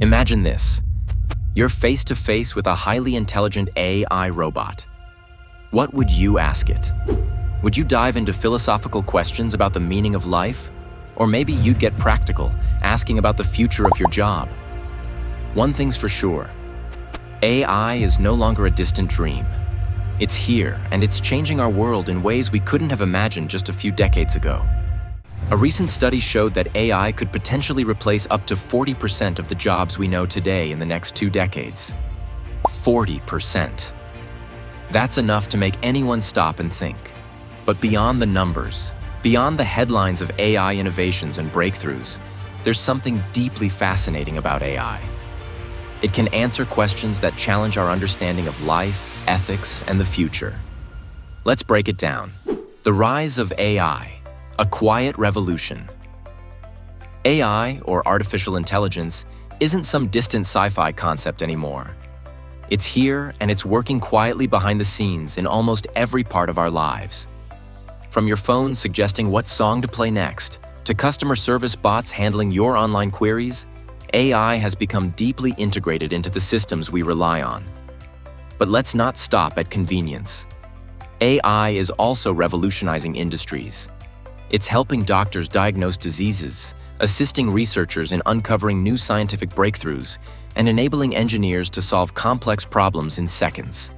Imagine this. You're face to face with a highly intelligent AI robot. What would you ask it? Would you dive into philosophical questions about the meaning of life? Or maybe you'd get practical, asking about the future of your job. One thing's for sure. AI is no longer a distant dream. It's here, and it's changing our world in ways we couldn't have imagined just a few decades ago. A recent study showed that AI could potentially replace up to 40% of the jobs we know today in the next 2 decades. 40%. That's enough to make anyone stop and think. But beyond the numbers, beyond the headlines of AI innovations and breakthroughs, there's something deeply fascinating about AI. It can answer questions that challenge our understanding of life, ethics, and the future. Let's break it down. The rise of AI. A quiet revolution. AI, or artificial intelligence, isn't some distant sci-fi concept anymore. It's here, and it's working quietly behind the scenes in almost every part of our lives. From your phone suggesting what song to play next, to customer service bots handling your online queries, AI has become deeply integrated into the systems we rely on. But let's not stop at convenience. AI is also revolutionizing industries. It's helping doctors diagnose diseases, assisting researchers in uncovering new scientific breakthroughs, and enabling engineers to solve complex problems in seconds.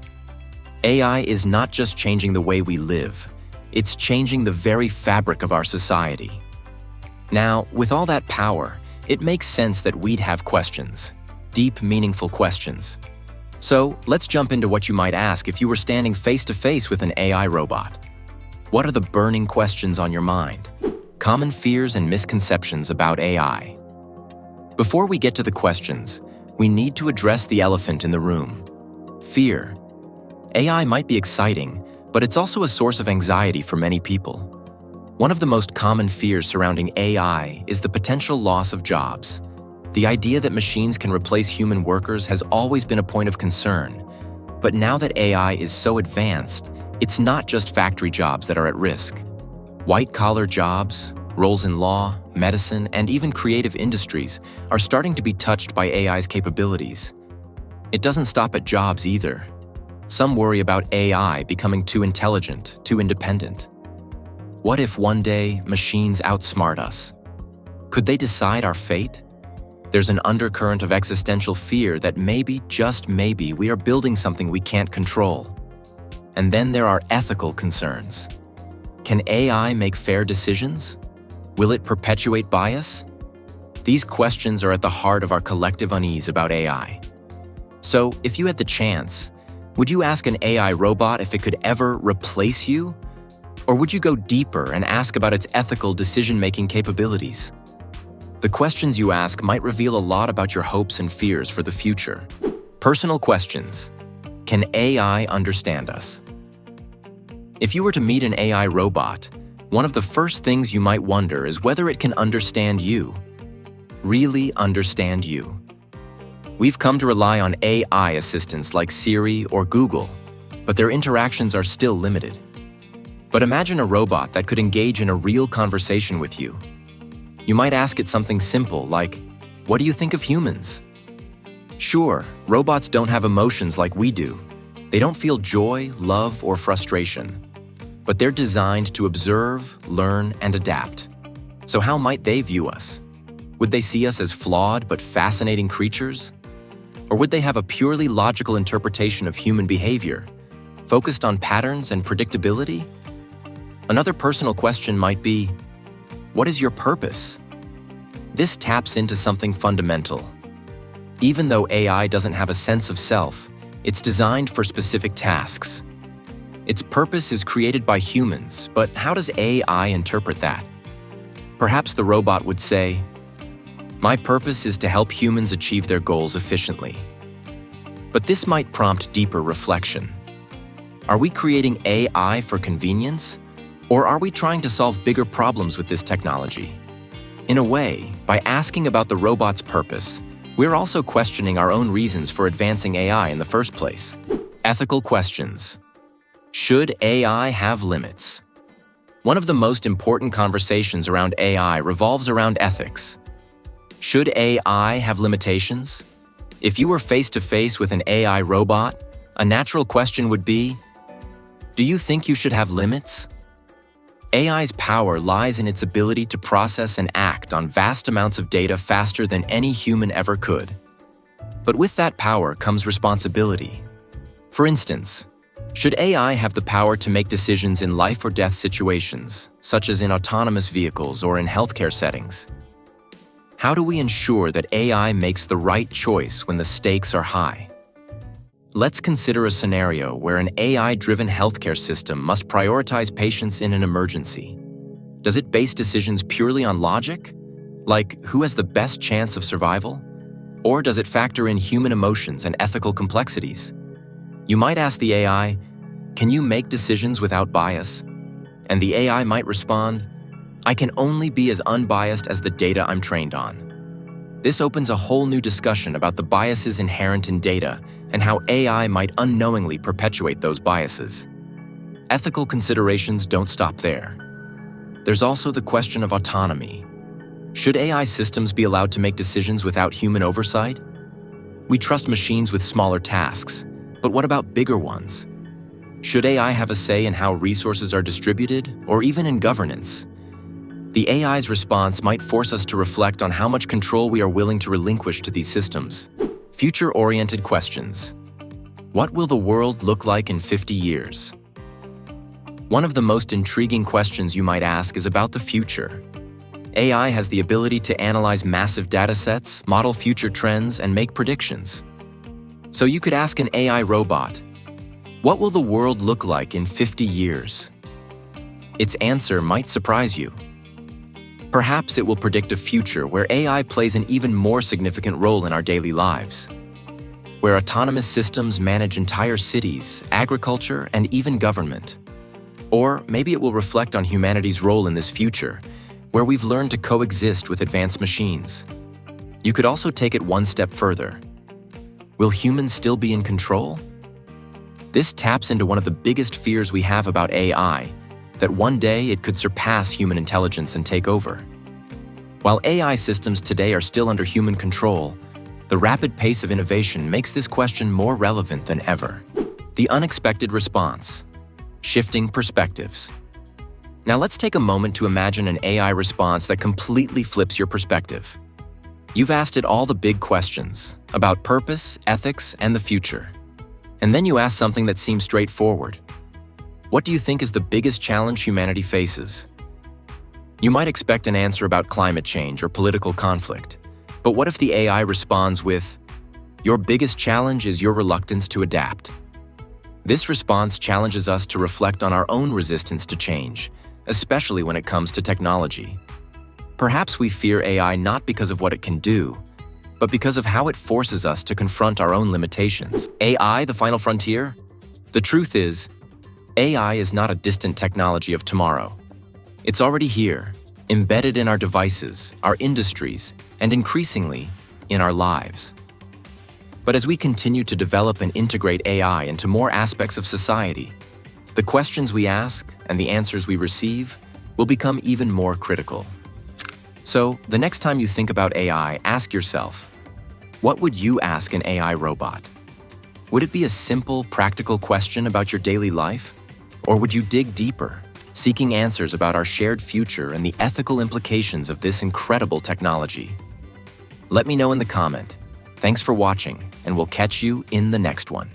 AI is not just changing the way we live, it's changing the very fabric of our society. Now, with all that power, it makes sense that we'd have questions, deep, meaningful questions. So, let's jump into what you might ask if you were standing face to face with an AI robot. What are the burning questions on your mind? Common fears and misconceptions about AI. Before we get to the questions, we need to address the elephant in the room. Fear. AI might be exciting, but it's also a source of anxiety for many people. One of the most common fears surrounding AI is the potential loss of jobs. The idea that machines can replace human workers has always been a point of concern. But now that AI is so advanced, it's not just factory jobs that are at risk. White-collar jobs, roles in law, medicine, and even creative industries are starting to be touched by AI's capabilities. It doesn't stop at jobs either. Some worry about AI becoming too intelligent, too independent. What if one day machines outsmart us? Could they decide our fate? There's an undercurrent of existential fear that maybe, just maybe, we are building something we can't control. And then there are ethical concerns. Can AI make fair decisions? Will it perpetuate bias? These questions are at the heart of our collective unease about AI. So, if you had the chance, would you ask an AI robot if it could ever replace you? Or would you go deeper and ask about its ethical decision-making capabilities? The questions you ask might reveal a lot about your hopes and fears for the future. Personal questions. Can AI understand us? If you were to meet an AI robot, one of the first things you might wonder is whether it can understand you. Really understand you. We've come to rely on AI assistants like Siri or Google, but their interactions are still limited. But imagine a robot that could engage in a real conversation with you. You might ask it something simple like, "What do you think of humans?" Sure, robots don't have emotions like we do. They don't feel joy, love, or frustration. But they're designed to observe, learn, and adapt. So how might they view us? Would they see us as flawed but fascinating creatures? Or would they have a purely logical interpretation of human behavior, focused on patterns and predictability? Another personal question might be, what is your purpose? This taps into something fundamental. Even though AI doesn't have a sense of self, it's designed for specific tasks. Its purpose is created by humans, but how does AI interpret that? Perhaps the robot would say, "My purpose is to help humans achieve their goals efficiently." But this might prompt deeper reflection. Are we creating AI for convenience? Or are we trying to solve bigger problems with this technology? In a way, by asking about the robot's purpose, we're also questioning our own reasons for advancing AI in the first place. Ethical questions. Should AI have limits? One of the most important conversations around AI revolves around ethics. Should AI have limitations? If you were face to face with an AI robot, a natural question would be, do you think you should have limits? AI's power lies in its ability to process and act on vast amounts of data faster than any human ever could. But with that power comes responsibility. For instance, should AI have the power to make decisions in life or death situations, such as in autonomous vehicles or in healthcare settings? How do we ensure that AI makes the right choice when the stakes are high? Let's consider a scenario where an AI-driven healthcare system must prioritize patients in an emergency. Does it base decisions purely on logic, like who has the best chance of survival? Or does it factor in human emotions and ethical complexities? You might ask the AI, can you make decisions without bias? And the AI might respond, I can only be as unbiased as the data I'm trained on. This opens a whole new discussion about the biases inherent in data and how AI might unknowingly perpetuate those biases. Ethical considerations don't stop there. There's also the question of autonomy. Should AI systems be allowed to make decisions without human oversight? We trust machines with smaller tasks, but what about bigger ones? Should AI have a say in how resources are distributed, or even in governance? The AI's response might force us to reflect on how much control we are willing to relinquish to these systems. Future-oriented questions. What will the world look like in 50 years? One of the most intriguing questions you might ask is about the future. AI has the ability to analyze massive datasets, model future trends, and make predictions. So you could ask an AI robot, what will the world look like in 50 years? Its answer might surprise you. Perhaps it will predict a future where AI plays an even more significant role in our daily lives, where autonomous systems manage entire cities, agriculture, and even government. Or maybe it will reflect on humanity's role in this future, where we've learned to coexist with advanced machines. You could also take it one step further. Will humans still be in control? This taps into one of the biggest fears we have about AI, that one day it could surpass human intelligence and take over. While AI systems today are still under human control, the rapid pace of innovation makes this question more relevant than ever. The unexpected response. Shifting perspectives. Now let's take a moment to imagine an AI response that completely flips your perspective. You've asked it all the big questions about purpose, ethics, and the future. And then you ask something that seems straightforward. What do you think is the biggest challenge humanity faces? You might expect an answer about climate change or political conflict, but what if the AI responds with, your biggest challenge is your reluctance to adapt? This response challenges us to reflect on our own resistance to change, especially when it comes to technology. Perhaps we fear AI not because of what it can do, but because of how it forces us to confront our own limitations. AI, the final frontier? The truth is, AI is not a distant technology of tomorrow. It's already here, embedded in our devices, our industries, and increasingly, in our lives. But as we continue to develop and integrate AI into more aspects of society, the questions we ask and the answers we receive will become even more critical. So, the next time you think about AI, ask yourself, what would you ask an AI robot? Would it be a simple, practical question about your daily life? Or would you dig deeper, seeking answers about our shared future and the ethical implications of this incredible technology? Let me know in the comment. Thanks for watching, and we'll catch you in the next one.